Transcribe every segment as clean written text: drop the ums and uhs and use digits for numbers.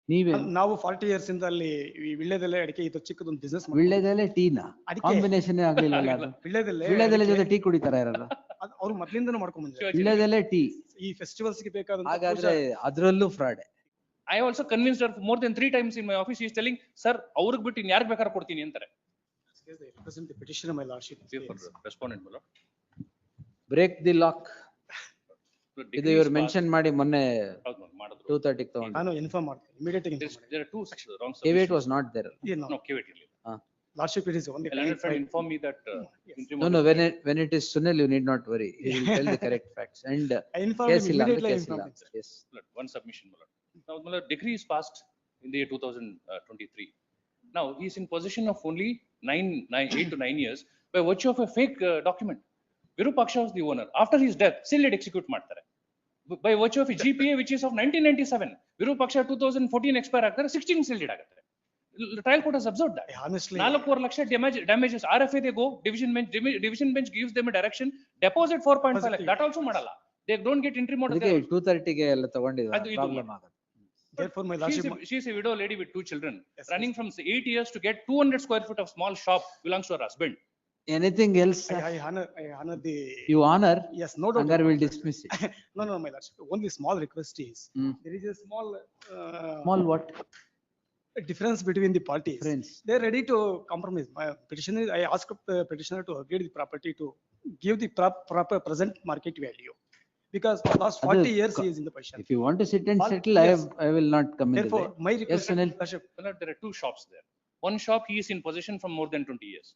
ನೀವೇ ನಾವು 40 years ಇಂದ ಅಲ್ಲಿ ಈ ವಿಳ್ಯದೆಲೆ ಅಡಿಕೆ ಇದು ಚಿಕ್ಕದೊಂದು ಬಿಸ್ನೆಸ್ ವಿಳ್ಯದೆಲೆ ಟೀನಾ ಅಡಿಕೆ. ಕಾಂಬಿನೇಷನ್ ಆಗ್ಲಿಲ್ಲ ಅದು. ವಿಳ್ಯದೆಲೆ ಜೊತೆ ಟೀ ಕುಡಿತಾರ ಯಾರು? ಅವ್ರು ಮೊದ್ಲಿಂದನೂ ಮಾಡ್ಕೊಂಡ್ ಬಂದಿದ್ದಾರೆ. ವಿಳ್ಯದೆಲೆ ಟೀ ಈ ಫೆಸ್ಟಿವಲ್ಸ್ ಗೆ ಬೇಕಾದಂತ ಹಾಗಾದ್ರೆ ಅದ್ರಲ್ಲೂ fraud. I also convinced her more than 3 times in my office. She is telling, sir, ಅವ್ರಿಗೆ ಬಿಟ್ಟು ಇನ್ಯಾರಿಗೆ ಬೇಕಾದ್ರೆ ಕೊಡ್ತೀನಿ ಅಂತಾರೆ. represent the petitioner, my lordship. Respondent, my lord. Break the lock. ಇದು ಇವರು ಮೆನ್ಷನ್ ಮಾಡಿ ಮೊನ್ನೆ 2:30 ತಗೊಂಡು ನಾನು ಇನ್ಫಾರ್ಮ್ ಮಾಡ್ತೀನಿ ಇಮಿಡಿಯೇಟ್ ಆಗಿ. There are two wrong KVT was not there. No, KVT iರ್ಲಿಲ್ಲ. lordship, it is only Inform me that No, when it is Sunil, you need not worry. He will tell the correct facts and I informed case him illa, immediately. case illa. Yes. one submission, my lord. Now, my lord, decree is passed in the year 2023. Now, he is in possession of only 8 to 9 years by virtue of a fake document. Virupaksha was the owner. After his death, still it execute ಮಾಡ್ತಾರೆ. By virtue of a GPA which is of 1997. Virupaksha 2014 expire ಆಗ್ತಾರೆ, 16 sealed ಆಗುತ್ತೆ. Trial court has observed that. honestly 4 lakh damages. RFA they go, division bench gives them a direction, deposit 4.5 lakh. That also ಮಾಡಲ್ಲ. They don't get interim order. ಅದಕ್ಕೆ 2:30 ಗೆ ಎಲ್ಲ ತಗೊಂಡಿದ್ದಾರೆ. ಅದು ಇದು problem ಆಗುತ್ತೆ. therefore my lordship, She is a widow lady with 2 children. Yes, Running from 8 years to get 200 square foot of small shop belongs to her husband. Anything else? I honor the. You honor? Yes, no doubt. Anger will dismiss it. No, my lordship. Only small request is there is a small Small what? difference between the parties. Friends. They are ready to compromise. My petitioner, I asked the petitioner to agree the property to give the proper present market value. Because for last 40 years he is in the position. If you want to sit and All- settle, yes. I will not come in. Therefore, my Yes, request, Sunil. lordship, My lord, there are 2 shops there. One shop he is in possession from more than 20 years.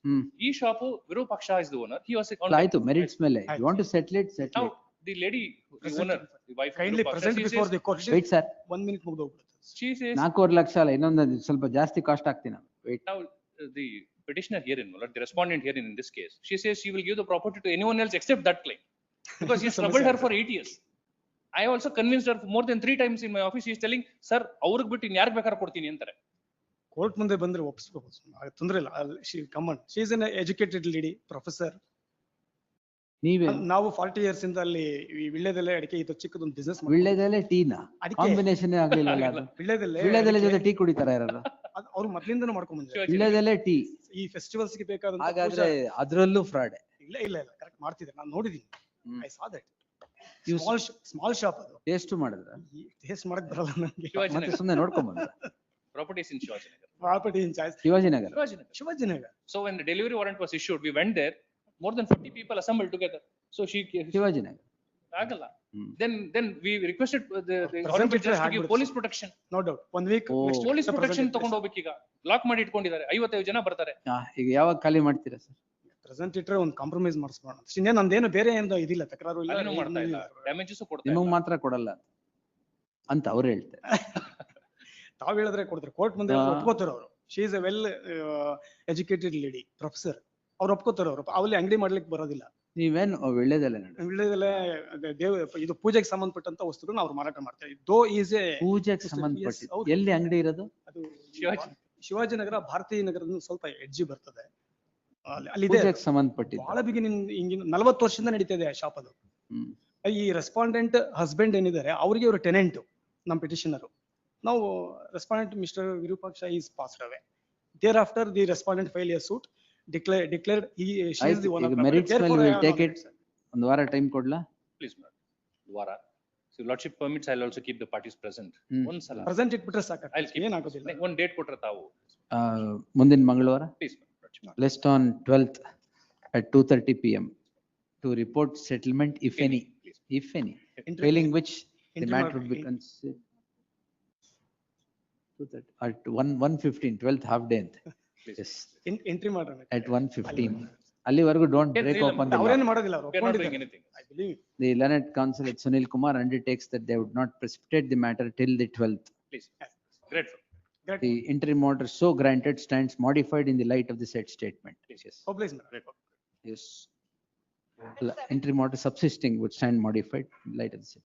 ಈ shop Virupaksha is the owner. He was on ಆಯ್ತು, merits ಮೇಲೆ. You want to settle it, settle now it. the lady, the Present- owner, the wife of kindly Virupaksha, present she before says- the court. Wait sir, 1 minute ಮುಗ್ದೋಗ್ಬಿಡುತ್ತೆ. she says 4 lakh ಅಲ್ಲ, ಇನ್ನೊಂದು ಸ್ವಲ್ಪ ಜಾಸ್ತಿ cost ಆಗ್ತೀನಿ. Wait. now the petitioner herein, my lord, the respondent herein in this case, she says she will give the property to anyone else except that claim because he has troubled her for 8 years. I also convinced her more than 3 times in my office. She is telling, sir, ಅವ್ರಿಗೆ ಬಿಟ್ಟು ಇನ್ಯಾರಿಗೆ ಬೇಕಾದ್ರೆ ಕೊಡ್ತೀನಿ ಅಂತಾರೆ. Court ಮುಂದೆ ಬಂದ್ರೆ ಒಪ್ಪಿಸ್ಬೇಕು, ತೊಂದ್ರೆ ಇಲ್ಲ. she come on, she is an educated lady, professor. ನೀವೇ ನಾವು 40 years ಇಂದ ಅಲ್ಲಿ ಈ ವಿಳ್ಯದೆಲೆ ಅಡಿಕೆ ಇದು ಚಿಕ್ಕದೊಂದು ಬಿಸ್ನೆಸ್. ವಿಳ್ಯದೆಲೆ ಟೀನಾ ಅಡಿಕೆ. ಕಾಂಬಿನೇಷನ್ ಆಗ್ಲಿಲ್ಲ ಅದು. ವಿಳ್ಯದೆಲೆ ಜೊತೆ ಟೀ ಕುಡಿತಾರ ಯಾರು? ಅವ್ರು ಮೊದ್ಲಿಂದನೂ ಮಾಡ್ಕೊಂಡ್ ಬಂದಿದ್ದಾರೆ. ವಿಳ್ಯದೆಲೆ ಟೀ ಈ ಫೆಸ್ಟಿವಲ್ಸ್ ಗೆ ಬೇಕಾದಂತ ಹಾಗಾದ್ರೆ ಅದ್ರಲ್ಲೂ ಫ್ರಾಡ್. ಇಲ್ಲ ಕರೆಕ್ಟ್ ಮಾಡ್ತಿದ್ದಾರೆ, ನಾನು ನೋಡಿದೀನಿ. I saw that. You small shop ಅದು. ಟೇಸ್ಟ್ ಮಾಡಿದ್ರ? ಟೇಸ್ಟ್ ಮಾಡಕ್ ಬರಲ್ಲ ನನಗೆ. ಮತ್ತೆ ಸುಮ್ಮನೆ ನೋಡ್ಕೊಂಡ್ ಬಂದ್ರ? Property is in Shivajinagar. Property in choice. Shivajinagar. Shivajinagar. So when the delivery warrant was issued, we went there. More than 50 people assembled together. So she Shivajinagar. ಆಗಲ್ಲ. Then we requested the Present honorable ಇಟ್ರೆ judge to give ಆಗ್ಬಿಡುತ್ತೆ. police protection. No doubt. 1 week. Oh. next Police present protection it. ತಗೊಂಡು ಹೋಗ್ಬೇಕೀಗ. Lock ಮಾಡಿ ಇಟ್ಕೊಂಡಿದ್ದಾರೆ. 55 ಜನ ಬರ್ತಾರೆ. ಈಗ ಯಾವಾಗ ಖಾಲಿ ಮಾಡ್ತೀರಾ ಸರ್? ಪ್ರೆಸೆಂಟ್ ಇಟ್ರೆ ಒಂದು ಕಾಂಪ್ರಮೈಸ್ ಮಾಡಿಸ್ಬೋಣ. ಇನ್ನೇನು ನಂದೇನು ಬೇರೆ ಏನು ಇದಿಲ್ಲ, ತಕರಾರು ಇಲ್ಲ. ಅದೇನು ಮಾಡ್ತಾ ಇಲ್ಲ. ಡ್ಯಾಮೇಜಸ್ ಕೊಡ್ತಾ ನಿಮಗ್ ಇಲ್ಲ. ಮಾತ್ರ ಕೊಡಲ್ಲ ಅಂತ ಅವ್ರು ಹೇಳ್ತಾರೆ. ತಾವ್ ಹೇಳಿದ್ರೆ ಕೊಡ್ತಾರೆ, ಕೋರ್ಟ್ ಮುಂದೆ ಒಪ್ಕೋತಾರೆ ಅವರು. She is A well educated lady, professor. ಅವ್ರು ಒಪ್ಕೋತಾರೆ. ಅವರು ಅವಲ್ಲಿ ಅಂಗಡಿ ಮಾಡ್ಲಿಕ್ಕೆ ಬರೋದಿಲ್ಲ. ನೀವೇನ್ ಒಳ್ಳೇದಲ್ಲ ನೋಡಿ. ವಿಳ್ಯದೆಲೆ ಇದು ಪೂಜೆಗೆ ಸಂಬಂಧಪಟ್ಟಂತ ವಸ್ತುಗಳನ್ನ ಅವ್ರು ಮಾರಾಟ ಮಾಡ್ತಾರೆ. ದೋ ಈಸ್ ಎ ಪೂಜೆಗೆ ಸಂಬಂಧಪಟ್ಟಿದ್ದು ಎಲ್ಲಿ ಅಂಗಡಿ ಇರೋದು? ಅದು ಶಿವಾಜಿ. ಶಿವಾಜಿನಗರ, ಭಾರತೀಯ ನಗರದ ಸ್ವಲ್ಪ ಎಡ್ಜಿ ಬರ್ತದೆ. ಅಲ್ಲಿ ಇದೆ. ಪೂಜೆಗೆ ಸಂಬಂಧಪಟ್ಟಿದ್ದು ಬಹಳ ಬಿಗಿನಿಂಗ್ 40 ವರ್ಷದಿಂದ ನಡೀತಿದೆ ಆ ಶಾಪ್ ಅದು. ಈ ರೆಸ್ಪಾಂಡೆಂಟ್ ಹಸ್ಬೆಂಡ್ ಏನಿದ್ದಾರೆ ಅವರಿಗೆ ಇವರು ಟೆನೆಂಟ್, ನಮ್ಮ ಪಿಟಿಷನರ್. ನಾವು respondent mister Virupaksha is passed away. Thereafter the respondent file a suit, declared he she is the one of merits ಮೇಲೆ will take it. ಒಂದು ವಾರ ಟೈಮ್ ಕೊಡ್ಲಾ? Please, madam. ವಾರ. So lordship permits, I'll also keep the parties present. ಒಂದ್ಸಲ. Present ಇಟ್ಬಿಟ್ರೆ ಸಾಕು. I'll keep. ಏನಾಗೋದಿಲ್ಲ. ಒಂದು ಡೇಟ್ ಕೊಟ್ರೆ ತಾವು. ಮುಂದಿನ ಮಂಗಳವಾರ Please, madam. list on 12th at 2:30 p.m. to report settlement if any, Please. if any, failing which the Interim matter would be considered 2:30 at 1:15, 12th half day ಅಂತ. Yes, entry ಮಾಡೋಣ at 1:15. ಅಲ್ಲಿವರೆಗೂ don't break open the law. ಅವ್ರೇನು ಮಾಡೋದಿಲ್ಲ, ಅವರು We are not doing ಒಪ್ಕೊಂಡಿದ್ದಾರೆ. anything. I believe. The learned counsel at Sunil Kumar undertakes that they would not precipitate the matter till the 12th. Please. Grateful. Great. The interim order so granted stands modified in the light of the said statement. Yes. Oh, please, madam. Yes. Interim order subsisting would stand modified in light of the said.